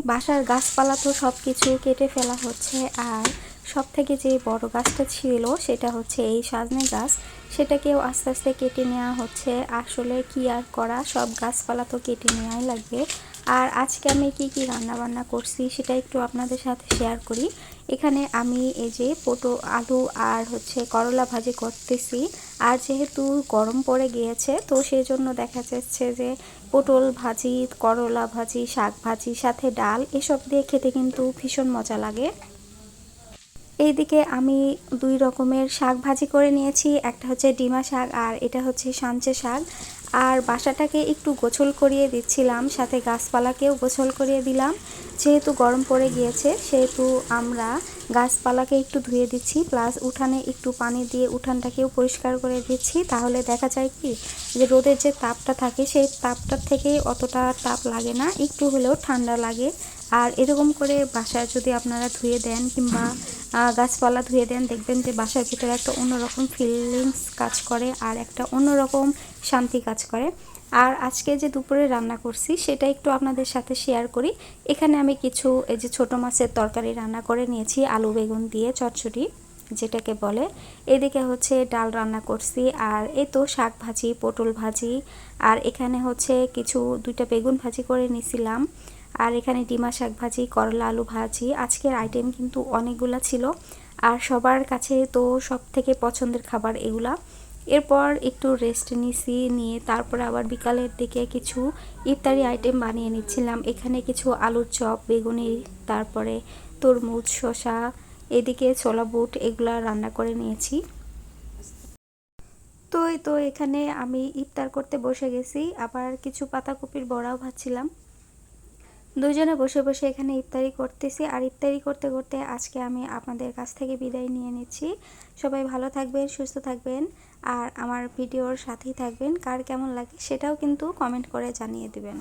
বাসার গাছপালা তো সব কিছু কেটে ফেলা হচ্ছে, আর সব থেকে যে বড় গাছটা ছিল সেটা হচ্ছে এই সজনে গাছ, সেটাকেও আস্তে আস্তে কেটে নেওয়া হচ্ছে। আসলে কি আর করা, সব গাছপালা তো কেটে নেওয়াই লাগবে। আর আজকে আমি কি কি রান্না বান্না করছি সেটা একটু আপনাদের সাথে শেয়ার করি। এখানে আমি এই যে আলু আর হচ্ছে করলা ভাজি করতেছি। আর যেহেতু গরম পড়ে গিয়েছে তো সেই জন্য দেখা যাচ্ছে যে পটল ভাজি, করলা ভাজি, শাক ভাজি, সাথে ডাল, এসব দিয়ে খেতে কিন্তু ভীষণ মজা লাগে। এইদিকে আমি দুই রকমের শাক ভাজি করে নিয়েছি, একটা হচ্ছে ডিমা শাক আর এটা হচ্ছে সাঞ্চে শাক। আর বাসাটাকে একটু গোছল করিয়ে দিচ্ছিলাম, সাথে গাছপালাকেও গোছল করিয়ে দিলাম। যেহেতু গরম পড়ে গিয়েছে সেহেতু আমরা গাছপালাকে একটু ধুয়ে দিচ্ছি, প্লাস উঠানে একটু পানি দিয়ে উঠানটাকেও পরিষ্কার করে দিচ্ছি। তাহলে দেখা যায় কি যে রোদের যে তাপটা থাকে সেই তাপটার থেকেই অতটা তাপ লাগে না, একটু হলেও ঠান্ডা লাগে। আর এরকম করে বাসায় যদি আপনারা ধুয়ে দেন কিংবা গাছপালা ধুয়ে দেন, দেখবেন যে বাসার ভিতরে একটা অন্যরকম ফিলিংস কাজ করে আর একটা অন্যরকম শান্তি কাজ করে। আর আজকে যে দুপুরে রান্না করছি সেটা একটু আপনাদের সাথে শেয়ার করি। এখানে আমি কিছু এই যে ছোটো মাছের তরকারি রান্না করে নিয়েছি, আলু বেগুন দিয়ে চচ্চড়ি যেটাকে বলে। এদিকে হচ্ছে ডাল রান্না করছি, আর এই তো শাক ভাজি, পটল ভাজি, আর এখানে হচ্ছে দুইটা বেগুন ভাজি করে নিছিলাম। আর এখানে ডিমা শাক ভাজি, করলা আলু ভাজি। আজকের আইটেম কিন্তু অনেকগুলা ছিল, আর সবার কাছে তো সব থেকে পছন্দের খাবার এগুলা। এরপর একটু রেস্ট নিয়ে তারপরে আবার বিকালের দিকে কিছু ইফতারি আইটেম বানিয়ে নিচ্ছিলাম। এখানে কিছু আলুর চপ, বেগুনি, তারপরে তরমুজ, শসা, এদিকে ছোলা বুট, এগুলা রান্না করে নিয়েছি। তো এখানে আমি ইফতার করতে বসে গেছি, আবার কিছু পাতাকপির বড়াও ভাজছিলাম। দুজনে বসে বসে এখানে ইফতারি করতেছি। আর ইফতারি করতে করতে আজকে আমি আপনাদের কাছ থেকে বিদায় নিয়ে নিচ্ছি। সবাই ভালো থাকবেন, সুস্থ থাকবেন, আর আমার ভিডিওর সাথেই থাকবেন। কার কেমন লাগে সেটাও কিন্তু কমেন্ট করে জানিয়ে দিবেন।